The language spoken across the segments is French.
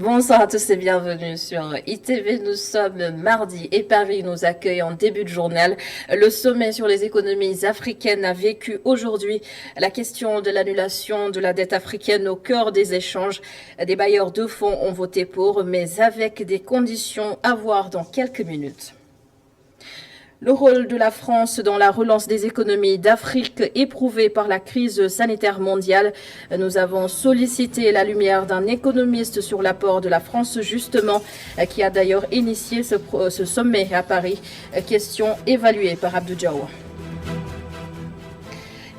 Bonsoir à tous et bienvenue sur ITV. Nous sommes mardi et Paris nous accueille en début de journal. Le sommet sur les économies africaines a vécu aujourd'hui la question de l'annulation de la dette africaine au cœur des échanges. Des bailleurs de fonds ont voté pour, mais avec des conditions à voir dans quelques minutes. Le rôle de la France dans la relance des économies d'Afrique éprouvée par la crise sanitaire mondiale. Nous avons sollicité la lumière d'un économiste sur l'apport de la France justement, qui a d'ailleurs initié ce sommet à Paris. Question évaluée par Abdou Diaw.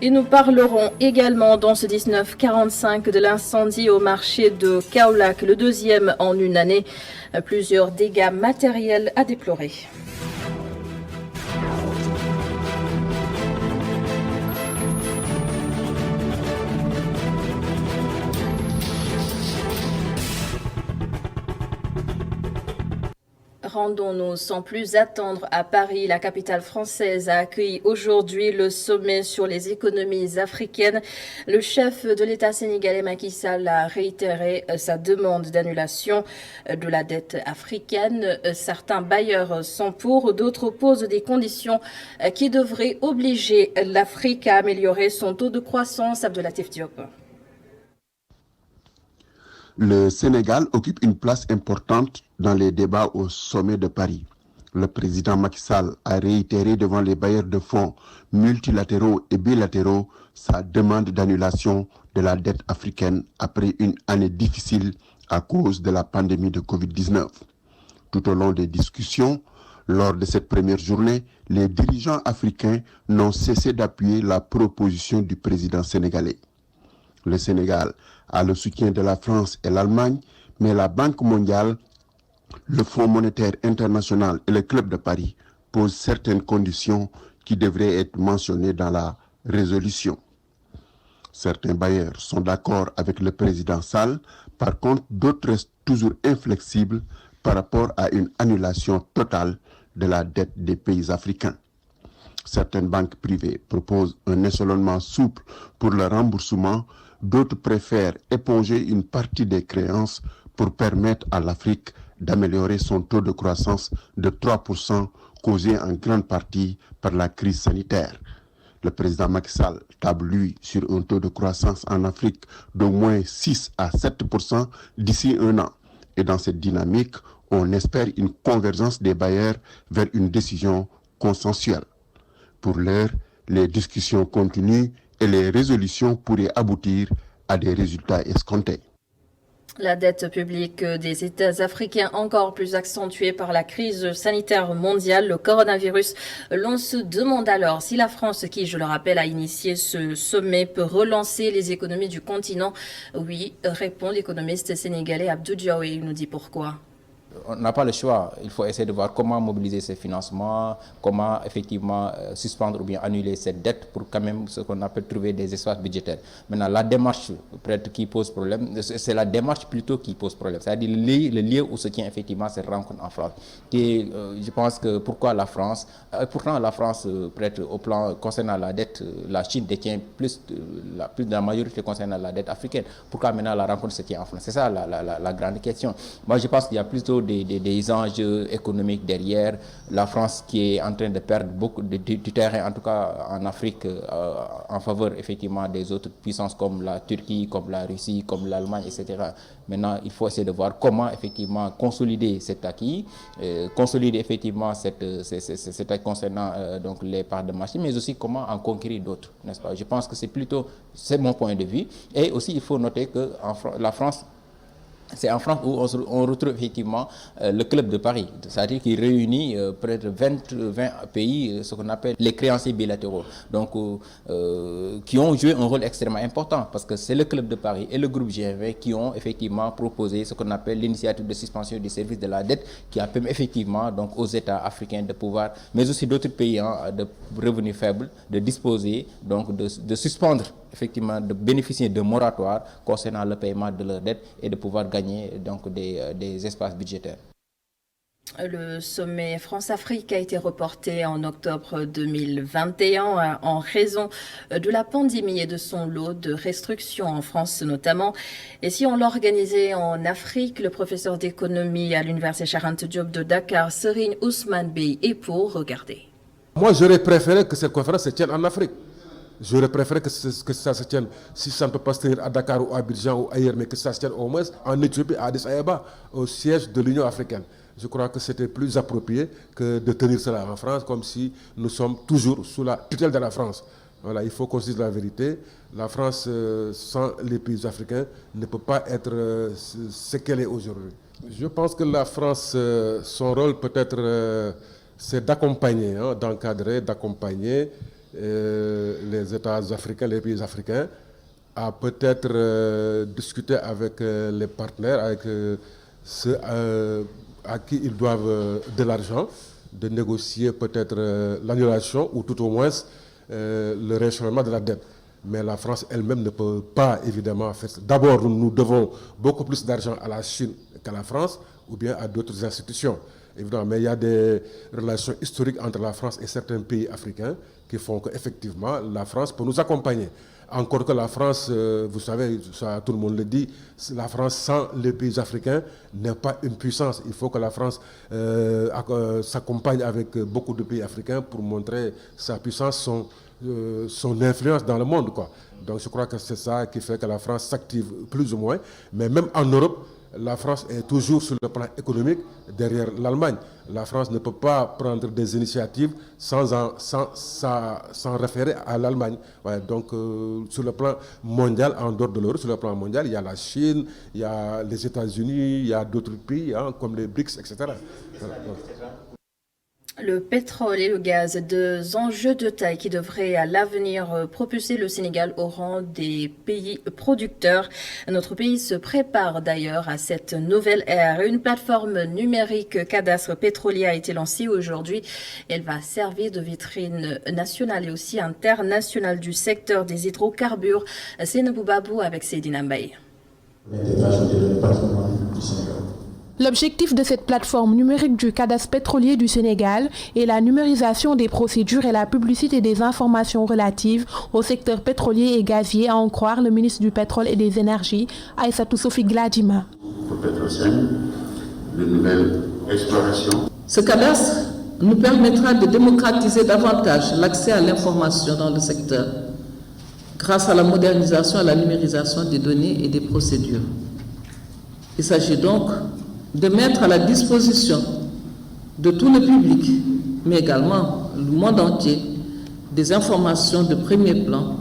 Et nous parlerons également dans ce 1945 de l'incendie au marché de Kaolack, le deuxième en une année. Plusieurs dégâts matériels à déplorer. Rendons-nous sans plus attendre à Paris. La capitale française a accueilli aujourd'hui le sommet sur les économies africaines. Le chef de l'État sénégalais Macky Sall a réitéré sa demande d'annulation de la dette africaine. Certains bailleurs sont pour, d'autres posent des conditions qui devraient obliger l'Afrique à améliorer son taux de croissance. Abdelatif Diop. Le Sénégal occupe une place importante dans les débats au sommet de Paris. Le président Macky Sall a réitéré devant les bailleurs de fonds multilatéraux et bilatéraux sa demande d'annulation de la dette africaine après une année difficile à cause de la pandémie de Covid-19. Tout au long des discussions, lors de cette première journée, les dirigeants africains n'ont cessé d'appuyer la proposition du président sénégalais. Le Sénégal a le soutien de la France et l'Allemagne, mais la Banque mondiale, le Fonds monétaire international et le Club de Paris posent certaines conditions qui devraient être mentionnées dans la résolution. Certains bailleurs sont d'accord avec le président Sall, par contre d'autres restent toujours inflexibles par rapport à une annulation totale de la dette des pays africains. Certaines banques privées proposent un échelonnement souple pour le remboursement. D'autres préfèrent éponger une partie des créances pour permettre à l'Afrique d'améliorer son taux de croissance de 3% causé en grande partie par la crise sanitaire. Le président Macky Sall table, lui, sur un taux de croissance en Afrique d'au moins 6 à 7% d'ici un an. Et dans cette dynamique, on espère une convergence des bailleurs vers une décision consensuelle. Pour l'heure, les discussions continuent et les résolutions pourraient aboutir à des résultats escomptés. La dette publique des États africains encore plus accentuée par la crise sanitaire mondiale, le coronavirus. L'on se demande alors si la France, qui, je le rappelle, a initié ce sommet, peut relancer les économies du continent. Oui, répond l'économiste sénégalais Abdou Diaw, et il nous dit pourquoi. On n'a pas le choix. Il faut essayer de voir comment mobiliser ces financements, comment effectivement suspendre ou bien annuler cette dette pour quand même ce qu'on appelle trouver des espaces budgétaires. Maintenant, la démarche peut-être qui pose problème, c'est la démarche plutôt qui pose problème. C'est-à-dire le lieu où se tient effectivement cette rencontre en France. Et je pense que pourquoi la France, pourtant la France peut-être au plan concernant la dette, la Chine détient plus de la majorité concernant la dette africaine. Pourquoi maintenant la rencontre se tient en France? C'est ça la grande question. Moi je pense qu'il y a plutôt des enjeux économiques derrière. La France qui est en train de perdre beaucoup du terrain, en tout cas en Afrique, en faveur effectivement des autres puissances comme la Turquie, comme la Russie, comme l'Allemagne, etc. Maintenant, il faut essayer de voir comment effectivement consolider cet acquis, consolider effectivement cet acquis concernant donc les parts de marché, mais aussi comment en conquérir d'autres, n'est-ce pas? Je pense que c'est mon point de vue. Et aussi, il faut noter que la France, c'est en France où on retrouve effectivement le Club de Paris, c'est-à-dire qui réunit près de 20 pays, ce qu'on appelle les créanciers bilatéraux, donc qui ont joué un rôle extrêmement important, parce que c'est le Club de Paris et le groupe G20 qui ont effectivement proposé ce qu'on appelle l'initiative de suspension du service de la dette, qui a permis effectivement donc aux États africains de pouvoir, mais aussi d'autres pays de revenus faibles, de disposer, donc de suspendre effectivement, de bénéficier de moratoires concernant le paiement de leurs dettes et de pouvoir gagner donc des espaces budgétaires. Le sommet France-Afrique a été reporté en octobre 2021 en raison de la pandémie et de son lot de restrictions en France notamment. Et si on l'organisait en Afrique, le professeur d'économie à l'Université Cheikh Anta Diop de Dakar, Serigne Ousmane Bey, est pour regarder. Moi, j'aurais préféré que cette conférence se tienne en Afrique. J'aurais préféré que ça se tienne, si ça ne peut pas se tenir à Dakar ou à Abidjan ou ailleurs, mais que ça se tienne au moins en Éthiopie, à Addis Abeba, au siège de l'Union africaine. Je crois que c'était plus approprié que de tenir cela en France, comme si nous sommes toujours sous la tutelle de la France. Voilà, il faut qu'on se dise la vérité. La France, sans les pays africains, ne peut pas être ce qu'elle est aujourd'hui. Je pense que la France, son rôle peut-être, c'est d'accompagner, d'encadrer, d'accompagner les États africains, les pays africains, à peut-être discuter avec les partenaires, avec ceux à qui ils doivent de l'argent, de négocier peut-être l'annulation ou tout au moins le rééchelonnement de la dette. Mais la France elle-même ne peut pas évidemment faire ça. D'abord, nous devons beaucoup plus d'argent à la Chine qu'à la France ou bien à d'autres institutions. Évidemment, mais il y a des relations historiques entre la France et certains pays africains qui font qu'effectivement, la France peut nous accompagner. Encore que la France, vous savez, ça, tout le monde le dit, la France sans les pays africains n'est pas une puissance. Il faut que la France s'accompagne avec beaucoup de pays africains pour montrer sa puissance, son influence dans le monde, quoi. Donc je crois que c'est ça qui fait que la France s'active plus ou moins. Mais même en Europe, la France est toujours sur le plan économique derrière l'Allemagne. La France ne peut pas prendre des initiatives sans référer à l'Allemagne. Ouais, donc sur le plan mondial, en dehors de l'euro, sur le plan mondial, il y a la Chine, il y a les États-Unis, il y a d'autres pays comme les BRICS, etc. Voilà. Le pétrole et le gaz, deux enjeux de taille qui devraient à l'avenir propulser le Sénégal au rang des pays producteurs. Notre pays se prépare d'ailleurs à cette nouvelle ère. Une plateforme numérique cadastre pétrolier a été lancée aujourd'hui. Elle va servir de vitrine nationale et aussi internationale du secteur des hydrocarbures. C'est Nabou Babou avec Seydina Mbaye. L'objectif de cette plateforme numérique du cadastre pétrolier du Sénégal est la numérisation des procédures et la publicité des informations relatives au secteur pétrolier et gazier, à en croire le ministre du Pétrole et des Énergies, Aïssatou Sophie Gladima. Ce cadastre nous permettra de démocratiser davantage l'accès à l'information dans le secteur grâce à la modernisation et à la numérisation des données et des procédures. Il s'agit donc de mettre à la disposition de tout le public, mais également le monde entier, des informations de premier plan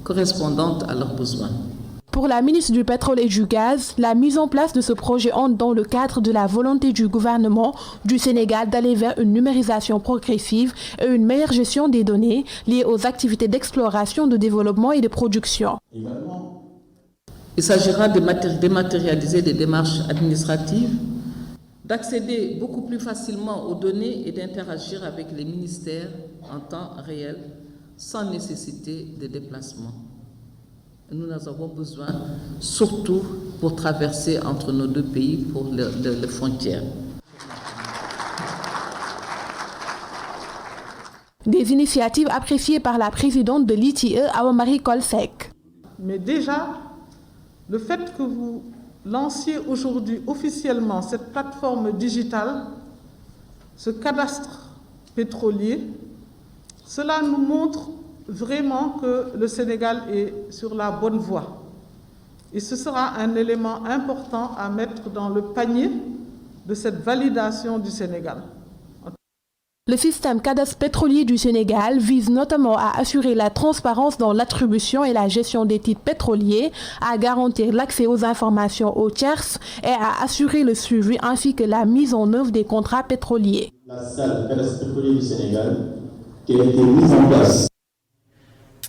correspondantes à leurs besoins. Pour la ministre du Pétrole et du Gaz, la mise en place de ce projet entre dans le cadre de la volonté du gouvernement du Sénégal d'aller vers une numérisation progressive et une meilleure gestion des données liées aux activités d'exploration, de développement et de production. Il s'agira de dématérialiser des démarches administratives, d'accéder beaucoup plus facilement aux données et d'interagir avec les ministères en temps réel sans nécessité de déplacement. Nous en avons besoin surtout pour traverser entre nos deux pays pour les frontières. Des initiatives appréciées par la présidente de l'ITIE, Awa-Marie Kolsek. Mais déjà, le fait que vous lanciez aujourd'hui officiellement cette plateforme digitale, ce cadastre pétrolier, cela nous montre vraiment que le Sénégal est sur la bonne voie. Et ce sera un élément important à mettre dans le panier de cette validation du Sénégal. Le système cadastre pétrolier du Sénégal vise notamment à assurer la transparence dans l'attribution et la gestion des titres pétroliers, à garantir l'accès aux informations aux tierces et à assurer le suivi ainsi que la mise en œuvre des contrats pétroliers. La salle cadastre pétrolier du Sénégal qui a été mise en place.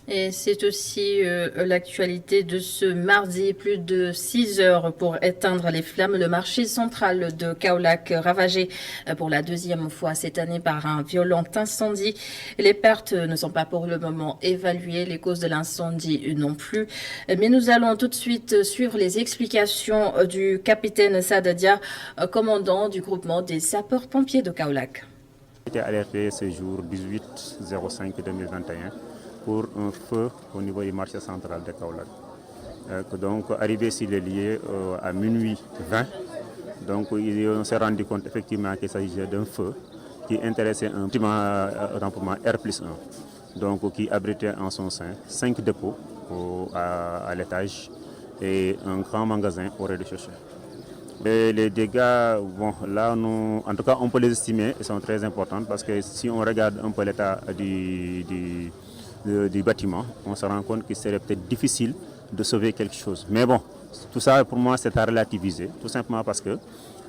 Et c'est aussi l'actualité de ce mardi, plus de 6 heures pour éteindre les flammes. Le marché central de Kaolack ravagé pour la deuxième fois cette année par un violent incendie. Les pertes ne sont pas pour le moment évaluées, les causes de l'incendie non plus. Mais nous allons tout de suite suivre les explications du capitaine Sadadia, commandant du groupement des sapeurs-pompiers de Kaolack. J'ai été alerté ce jour 18/05/2021 pour un feu au niveau du marché central de Kaolack. Donc arrivé sur les lieux à minuit 20, donc on s'est rendu compte effectivement qu'il s'agissait d'un feu qui intéressait un bâtiment remplement R+1, donc qui abritait en son sein 5 dépôts à l'étage et un grand magasin au rez-de-chaussée. Les dégâts, bon, là, en tout cas, on peut les estimer, ils sont très importants parce que si on regarde un peu l'état du bâtiment, on se rend compte qu'il serait peut-être difficile de sauver quelque chose. Mais bon, tout ça pour moi c'est à relativiser, tout simplement parce que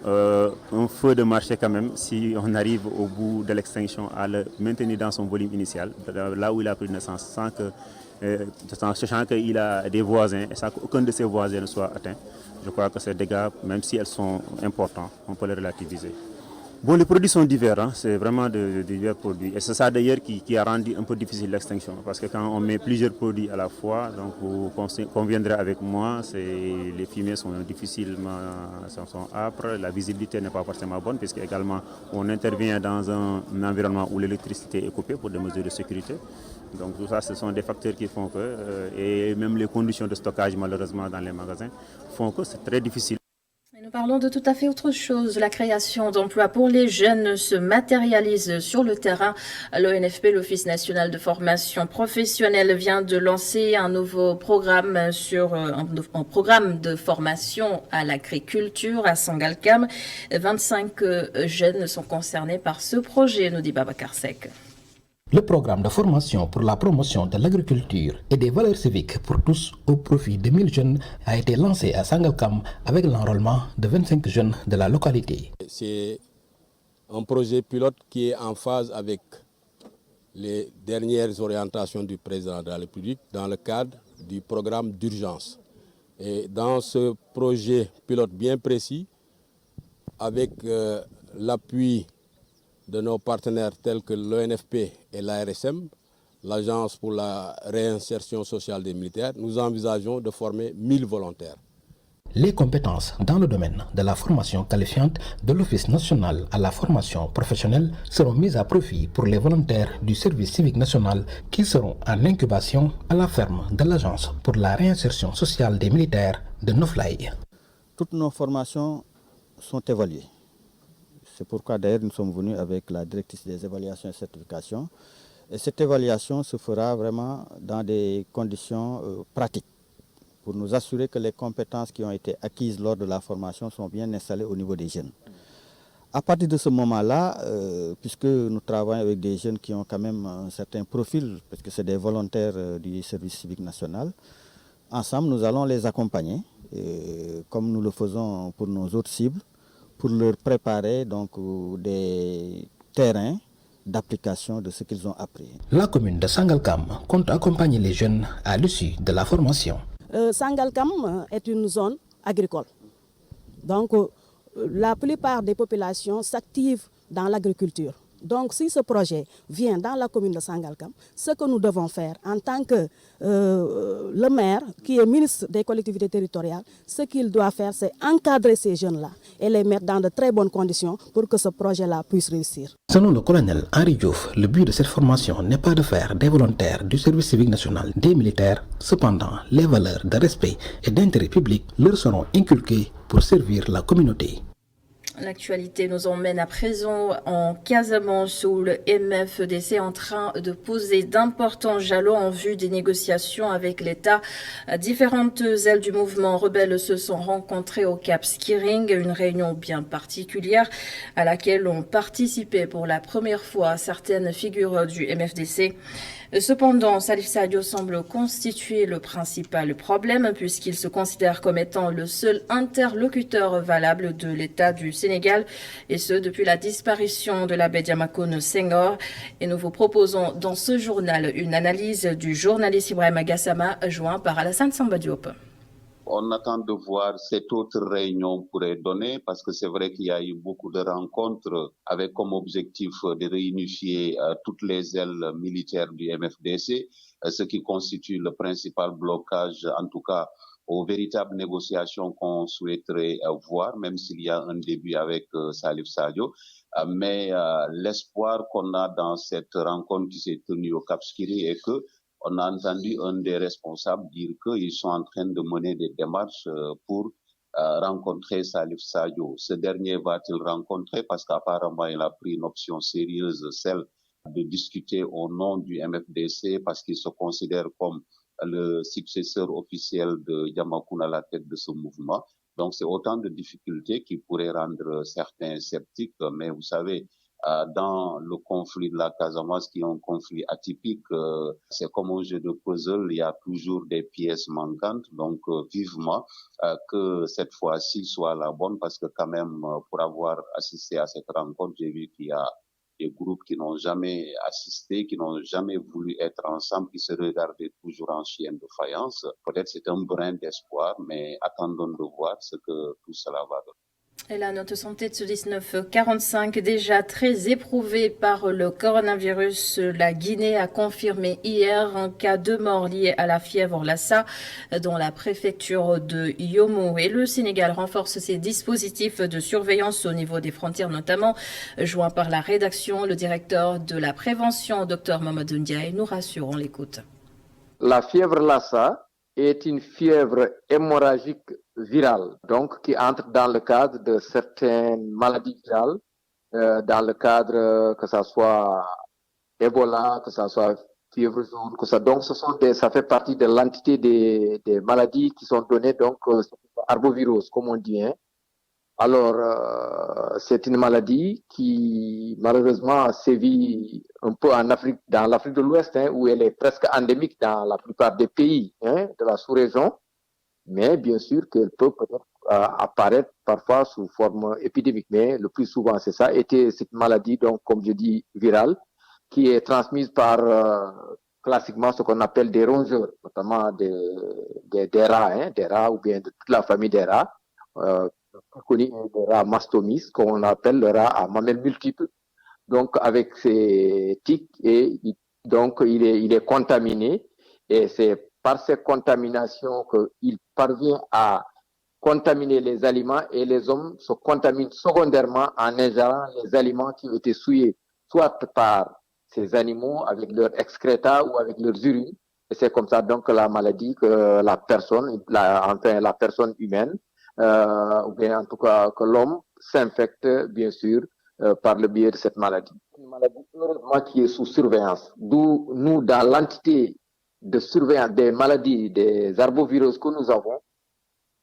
un feu de marché quand même, si on arrive au bout de l'extinction à le maintenir dans son volume initial, là où il a pris naissance, sachant qu'il a des voisins et sans qu'aucun de ses voisins ne soit atteint, je crois que ces dégâts, même si elles sont importants, on peut les relativiser. Bon, les produits sont divers, hein, c'est vraiment de divers produits. Et c'est ça d'ailleurs qui a rendu un peu difficile l'extinction. Parce que quand on met plusieurs produits à la fois, donc vous conviendrez avec moi, les fumées sont difficilement sont âpres, la visibilité n'est pas forcément bonne, puisque également on intervient dans un environnement où l'électricité est coupée pour des mesures de sécurité. Donc tout ça, ce sont des facteurs qui font que, et même les conditions de stockage malheureusement dans les magasins, font que c'est très difficile. Nous parlons de tout à fait autre chose. La création d'emplois pour les jeunes se matérialise sur le terrain. L'ONFP, l'Office national de formation professionnelle, vient de lancer un nouveau programme un programme de formation à l'agriculture à Sangalkam. 25 jeunes sont concernés par ce projet, nous dit Babacar Seck. Le programme de formation pour la promotion de l'agriculture et des valeurs civiques pour tous au profit de 1000 jeunes a été lancé à Sangalkam avec l'enrôlement de 25 jeunes de la localité. C'est un projet pilote qui est en phase avec les dernières orientations du président de la République dans le cadre du programme d'urgence. Et dans ce projet pilote bien précis, avec l'appui de nos partenaires tels que l'ONFP et l'ARSM, l'Agence pour la réinsertion sociale des militaires, nous envisageons de former 1000 volontaires. Les compétences dans le domaine de la formation qualifiante de l'Office national à la formation professionnelle seront mises à profit pour les volontaires du service civique national qui seront en incubation à la ferme de l'Agence pour la réinsertion sociale des militaires de Noflaye. Toutes nos formations sont évaluées. C'est pourquoi d'ailleurs nous sommes venus avec la directrice des évaluations et certifications. Et cette évaluation se fera vraiment dans des conditions pratiques pour nous assurer que les compétences qui ont été acquises lors de la formation sont bien installées au niveau des jeunes. À partir de ce moment-là, puisque nous travaillons avec des jeunes qui ont quand même un certain profil, parce que c'est des volontaires du service civique national, ensemble nous allons les accompagner, comme nous le faisons pour nos autres cibles, pour leur préparer donc des terrains d'application de ce qu'ils ont appris. La commune de Sangalkam compte accompagner les jeunes à l'issue de la formation. Sangalkam est une zone agricole. Donc la plupart des populations s'activent dans l'agriculture. Donc si ce projet vient dans la commune de Sangalkam, ce que nous devons faire en tant que le maire qui est ministre des collectivités territoriales, ce qu'il doit faire c'est encadrer ces jeunes-là et les mettre dans de très bonnes conditions pour que ce projet-là puisse réussir. Selon le colonel Henri Diouf, le but de cette formation n'est pas de faire des volontaires du service civique national des militaires. Cependant, les valeurs de respect et d'intérêt public leur seront inculquées pour servir la communauté. L'actualité nous emmène à présent en Casamance où le MFDC est en train de poser d'importants jalons en vue des négociations avec l'État. Différentes ailes du mouvement rebelle se sont rencontrées au Cap Skiring, une réunion bien particulière à laquelle ont participé pour la première fois certaines figures du MFDC. Cependant, Salif Sadio semble constituer le principal problème puisqu'il se considère comme étant le seul interlocuteur valable de l'État du Sénégal et ce depuis la disparition de l'abbé Diamacoune Senghor. Et nous vous proposons dans ce journal une analyse du journaliste Ibrahima Gassama joint par Alassane Samba Diop. On attend de voir cette autre réunion pourrait donner parce que c'est vrai qu'il y a eu beaucoup de rencontres avec comme objectif de réunifier toutes les ailes militaires du MFDC, ce qui constitue le principal blocage, en tout cas, aux véritables négociations qu'on souhaiterait voir, même s'il y a un début avec Salif Sadio. Mais l'espoir qu'on a dans cette rencontre qui s'est tenue au Cap Skirring est que on a entendu un des responsables dire qu'ils sont en train de mener des démarches pour rencontrer Salif Sadio. Ce dernier va-t-il rencontrer parce qu'apparemment il a pris une option sérieuse, celle de discuter au nom du MFDC parce qu'il se considère comme le successeur officiel de Diamacoune à la tête de ce mouvement. Donc c'est autant de difficultés qui pourraient rendre certains sceptiques, mais vous savez, dans le conflit de la Casamance, qui est un conflit atypique, c'est comme un jeu de puzzle, il y a toujours des pièces manquantes, donc vivement que cette fois-ci soit la bonne, parce que quand même, pour avoir assisté à cette rencontre, j'ai vu qu'il y a des groupes qui n'ont jamais assisté, qui n'ont jamais voulu être ensemble, qui se regardaient toujours en chien de faïence. Peut-être c'est un brin d'espoir, mais attendons de voir ce que tout cela va donner. Et la note santé de ce 1945, déjà très éprouvée par le coronavirus, la Guinée a confirmé hier un cas de mort lié à la fièvre Lassa dans la préfecture de Yomo. Et le Sénégal renforce ses dispositifs de surveillance au niveau des frontières notamment. Joint par la rédaction, le directeur de la prévention, Dr Mamadou Ndiaye, nous rassure, on l'écoute. La fièvre Lassa est une fièvre hémorragique virale, donc qui entre dans le cadre de certaines maladies virales, dans le cadre que ça soit Ebola, que ça soit fièvre jaune, que ça. Donc ça fait partie de l'entité des maladies qui sont données donc arbovirose, comme on dit. Hein. Alors c'est une maladie qui malheureusement sévit un peu en Afrique, dans l'Afrique de l'Ouest, hein, où elle est presque endémique dans la plupart des pays de la sous-région. Mais bien sûr qu'elle peut peut-être apparaître parfois sous forme épidémique. Mais le plus souvent, c'est ça. Et cette maladie, donc, comme je dis, virale, qui est transmise par classiquement ce qu'on appelle des rongeurs, notamment des rats, des rats ou bien de toute la famille des rats, connu des rats mastomys, qu'on appelle le rat à mamelles multiples. Donc, avec ces tiques, et donc il est contaminé, et c'est par ces contaminations qu'il parvient à contaminer les aliments, et les hommes se contaminent secondairement en ingérant les aliments qui ont été souillés, soit par ces animaux avec leurs excréta ou avec leurs urines. Et c'est comme ça donc que la maladie, que la personne humaine, ou bien en tout cas que l'homme s'infecte bien sûr par le biais de cette maladie. Une maladie heureusement qui est sous surveillance. D'où nous, dans l'entité de surveillance des maladies, des arboviroses que nous avons,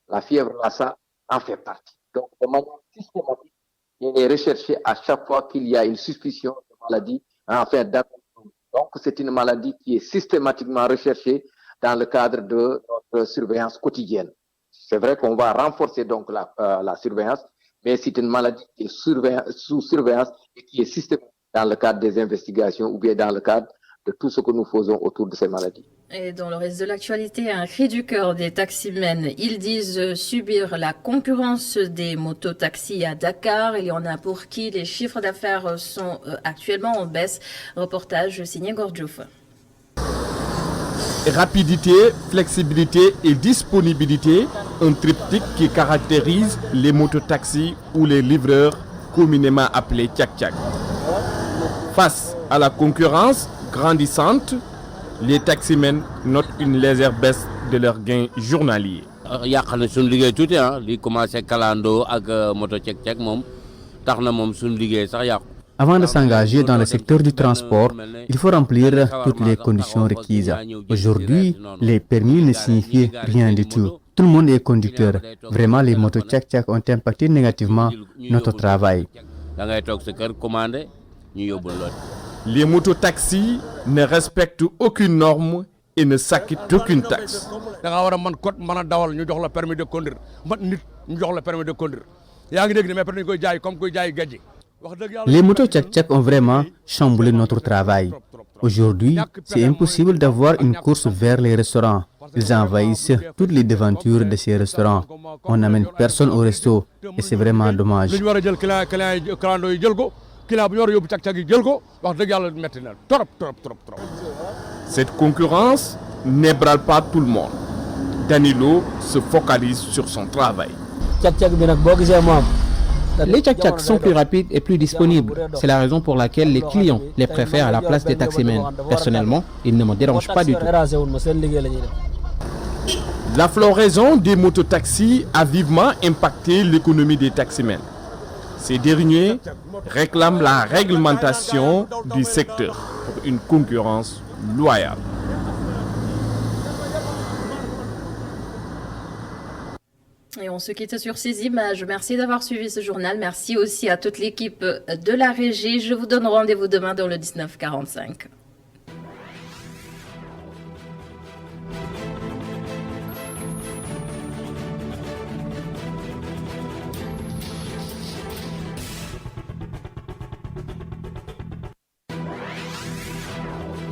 la fièvre Lassa en fait partie. Donc de manière systématique, il est recherché à chaque fois qu'il y a une suspicion de maladie, enfin donc c'est une maladie qui est systématiquement recherchée dans le cadre de notre surveillance quotidienne. C'est vrai qu'on va renforcer donc la surveillance, mais c'est une maladie qui est sous surveillance et qui est systématique dans le cadre des investigations ou bien dans le cadre de tout ce que nous faisons autour de ces maladies. Et dans le reste de l'actualité, un cri du cœur des taximens. Ils disent subir la concurrence des mototaxis à Dakar. Il y en a pour qui les chiffres d'affaires sont actuellement en baisse. Reportage signé Gordjouf. Rapidité, flexibilité et disponibilité, un triptyque qui caractérise les mototaxis ou les livreurs communément appelés tchak-tchak. Face à la concurrence grandissante, les taximens notent une légère baisse de leurs gains journaliers. Avant de s'engager dans le secteur du transport, il faut remplir toutes les conditions requises. Aujourd'hui, les permis ne signifient rien du tout. Tout le monde est conducteur. Vraiment, les motos tchak-tchak ont impacté négativement notre travail. Les mototaxis ne respectent aucune norme et ne s'acquittent aucune taxe. Les motos tchak-tchak ont vraiment chamboulé notre travail. Aujourd'hui, c'est impossible d'avoir une course vers les restaurants. Ils envahissent toutes les devantures de ces restaurants. On n'amène personne au resto et c'est vraiment dommage. Cette concurrence n'ébranle pas tout le monde. Danilo se focalise sur son travail. Les tchak-tchak sont plus rapides et plus disponibles. C'est la raison pour laquelle les clients les préfèrent à la place des taximens. Personnellement, ils ne me dérangent pas du tout. La floraison des mototaxis a vivement impacté l'économie des taximens. Ces derniers réclament la réglementation du secteur pour une concurrence loyale. Et on se quitte sur ces images. Merci d'avoir suivi ce journal. Merci aussi à toute l'équipe de la régie. Je vous donne rendez-vous demain dans le 19h45.